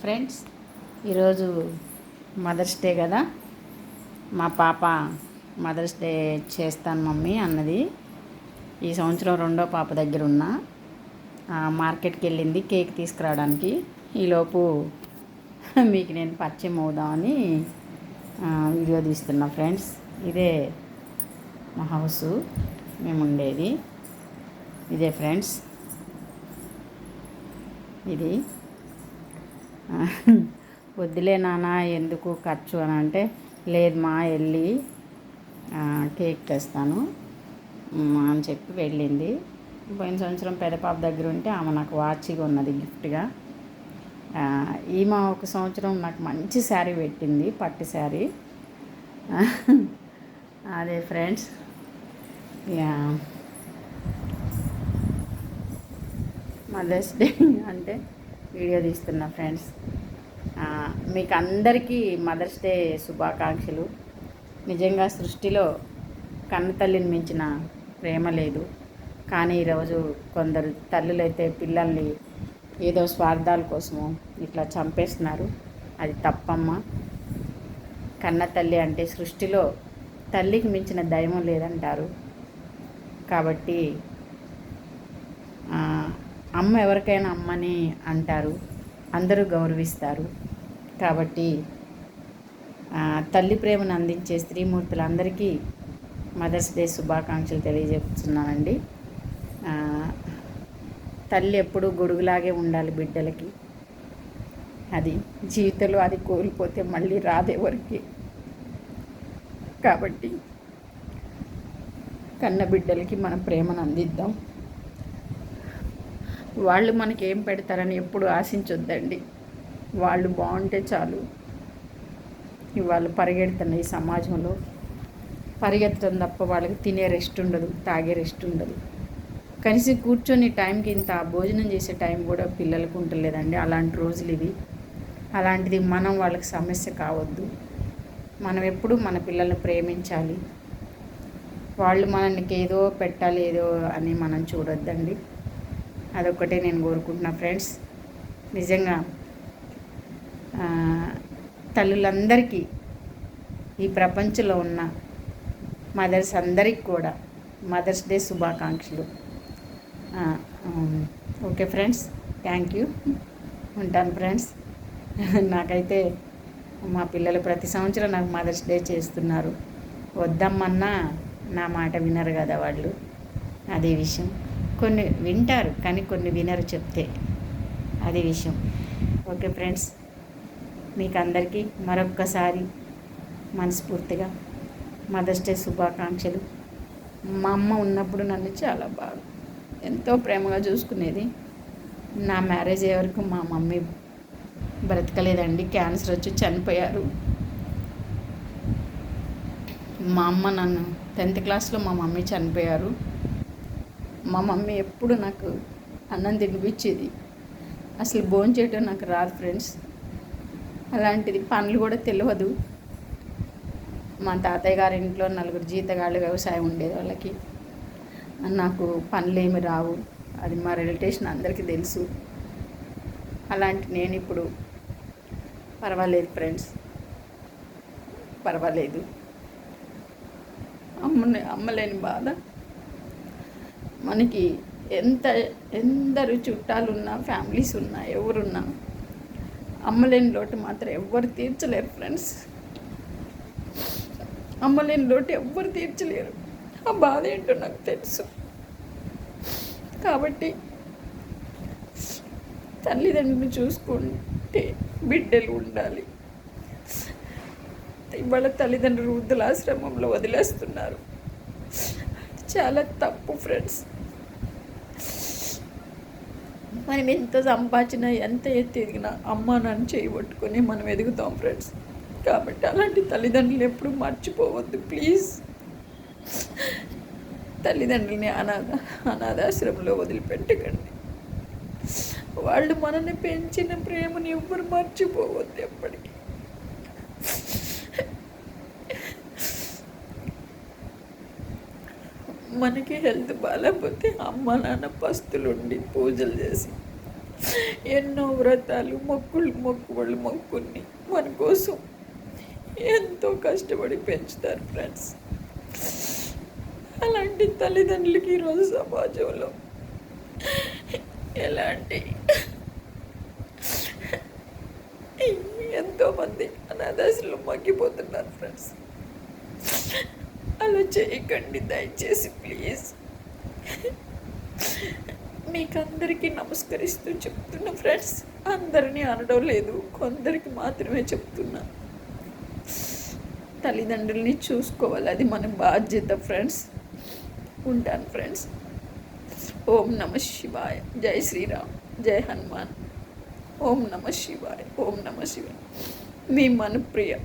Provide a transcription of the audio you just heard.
Friends, ఈరోజు mothers day కదా. మా పాప మదర్స్ డే చేస్తాను మమ్మీ అన్నది. ఈ సంవత్సరం రెండో పాప దగ్గర ఉన్న మార్కెట్కి వెళ్ళింది కేక్ తీసుకురావడానికి. ఈలోపు మీకు నేను పరిచయం అవుదామని వీడియో తీస్తున్నా ఫ్రెండ్స్. ఇదే మా హౌసు, మేము ఉండేది ఇదే ఫ్రెండ్స్. ఇది వద్దులే నాన్న ఎందుకు ఖర్చు అని అంటే, లేదు మా వెళ్ళి కేక్ తెస్తాను అని చెప్పి వెళ్ళింది. పోయిన సంవత్సరం పెద్ద పాప దగ్గర ఉంటే ఆమె నాకు వాచిగా ఉన్నది గిఫ్ట్గా. ఈమె ఒక సంవత్సరం నాకు మంచి శారీ పెట్టింది, పట్టు శారీ. అదే ఫ్రెండ్స్, మదర్స్ డే అంటే వీడియో తీస్తున్నా ఫ్రెండ్స్. మీకు అందరికీ మదర్స్ డే శుభాకాంక్షలు. నిజంగా సృష్టిలో కన్న తల్లిని మించిన ప్రేమ లేదు. కానీ ఈరోజు కొందరు తల్లులైతే పిల్లల్ని ఏదో స్వార్థాల కోసము ఇట్లా చంపేస్తున్నారు. అది తప్పమ్మ. కన్న తల్లి అంటే సృష్టిలో తల్లికి మించిన దైవం లేదంటారు. కాబట్టి అమ్మ ఎవరికైనా అమ్మని అంటారు, అందరూ గౌరవిస్తారు. కాబట్టి తల్లి ప్రేమను అందించే స్త్రీమూర్తులందరికీ మదర్స్ డే శుభాకాంక్షలు తెలియజేస్తున్నానండి. తల్లి ఎప్పుడూ గొడుగులాగే ఉండాలి బిడ్డలకి. అది జీవితంలో అది కోల్పోతే మళ్ళీ రాదెవరికి. కాబట్టి కన్న బిడ్డలకి మన ప్రేమను అందిద్దాం. వాళ్ళు మనకి ఏం పెడతారని ఎప్పుడు ఆశించొద్దండి. వాళ్ళు బాగుంటే చాలు. ఇవాళ పరిగెడుతున్న ఈ సమాజంలో పరిగెత్తడం తప్ప వాళ్ళకి తినే రెస్ట్ ఉండదు, తాగే రెస్ట్ ఉండదు. కలిసి కూర్చొని టైంకి ఇంత భోజనం చేసే టైం కూడా పిల్లలకు ఉండలేదండి. అలాంటి రోజులు ఇవి. అలాంటిది మనం వాళ్ళకి సమస్య కావద్దు. మనం ఎప్పుడు మన పిల్లల్ని ప్రేమించాలి. వాళ్ళు మనకి ఏదో పెట్టాలి ఏదో అని మనం చూడొద్దండి. అదొక్కటే నేను కోరుకుంటున్నా ఫ్రెండ్స్. నిజంగా తల్లులందరికీ, ఈ ప్రపంచంలో ఉన్న మదర్స్ అందరికీ కూడా మదర్స్ డే శుభాకాంక్షలు. Okay friends, thank you. ఉంటాను ఫ్రెండ్స్. నాకైతే మా పిల్లలు ప్రతి సంవత్సరం నాకు మదర్స్ డే చేస్తున్నారు. వద్దమ్మన్నా నా మాట వినరు కదా వాళ్ళు. అదే విషయం. కొన్ని వింటారు కానీ కొన్ని వినరు చెప్తే, అది విషయం. ఓకే ఫ్రెండ్స్, మీకు అందరికీ మరొక్కసారి మనస్ఫూర్తిగా మదర్స్ డే శుభాకాంక్షలు. మా అమ్మ ఉన్నప్పుడు నన్ను చాలా బాగా ఎంతో ప్రేమగా చూసుకునేది. నా మ్యారేజ్ అయ్యే వరకు మా మమ్మీ బ్రతకలేదండి, క్యాన్సర్ వచ్చి చనిపోయారు. మా అమ్మ నన్ను 10th క్లాస్లో మా మమ్మీ చనిపోయారు. మా మమ్మీ ఎప్పుడు నాకు అన్నం తినిపించేది. అసలు భోంచేయటం నాకు రాదు ఫ్రెండ్స్. అలాంటిది పనులు కూడా తెలియదు. మా తాతయ్య గారి ఇంట్లో 4 జీతగాళ్ళు వ్యవసాయం ఉండేది వాళ్ళకి. నాకు పనులు ఏమి రావు. అది మా రిలేటేషన్ అందరికీ తెలుసు. అలాంటి నేను ఇప్పుడు పర్వాలేదు ఫ్రెండ్స్, పర్వాలేదు. అమ్మలేని బాధ మనకి ఎందరు చుట్టాలున్నా, ఫ్యామిలీస్ ఉన్నా, ఎవరున్నా అమ్మలేని లోటు మాత్రం ఎవ్వరు తీర్చలేరు ఫ్రెండ్స్. అమ్మలేని లోటు ఎవ్వరు తీర్చలేరు. ఆ బాధ ఏంటో నాకు తెలుసు. కాబట్టి తల్లిదండ్రులను చూసుకుంటే బిడ్డలు ఉండాలి. ఇవాళ తల్లిదండ్రులు వృద్ధులాశ్రమంలో వదిలేస్తున్నారు. చాలా తప్పు ఫ్రెండ్స్. మనం ఎంత సంపాదించినా, ఎంత ఎత్తి ఎదిగినా అమ్మ నాన్న చేయబట్టుకొని మనం ఎదుగుతాం ఫ్రెండ్స్. కాబట్టి అలాంటి తల్లిదండ్రులు ఎప్పుడు మర్చిపోవద్దు ప్లీజ్. తల్లిదండ్రులని అనాథాశ్రమంలో వదిలిపెట్టకండి. వాళ్ళు మనల్ని పెంచిన ప్రేమను ఎవ్వరు మర్చిపోవద్దు ఎప్పటికీ. మనకి హెల్త్ బాగాలేకపోతే అమ్మ నాన్న పస్తులుండి పూజలు చేసి ఎన్నో వ్రతాలు మొక్కుబళ్ళు మొక్కుని మన కోసం ఎంతో కష్టపడి పెంచుతారు ఫ్రెండ్స్. అలాంటి తల్లిదండ్రులకి ఈరోజు సమాజంలో ఎలాంటి ఎంతోమంది అనాథాశ్రమంలో మగ్గిపోతున్నారు ఫ్రెండ్స్. అలా చేయకండి దయచేసి ప్లీజ్. మీకు అందరికీ నమస్కరిస్తూ చెప్తున్నా ఫ్రెండ్స్. అందరినీ అనడం లేదు, కొందరికి మాత్రమే చెప్తున్నా. తల్లిదండ్రుల్ని చూసుకోవాలి, అది మన బాధ్యత ఫ్రెండ్స్. ఉంటాను ఫ్రెండ్స్. ఓం నమ శివాయ. జై శ్రీరామ్, జై హనుమాన్. ఓం నమ శివాయ, ఓం నమ శివాయ. మీ మనుప్రియ.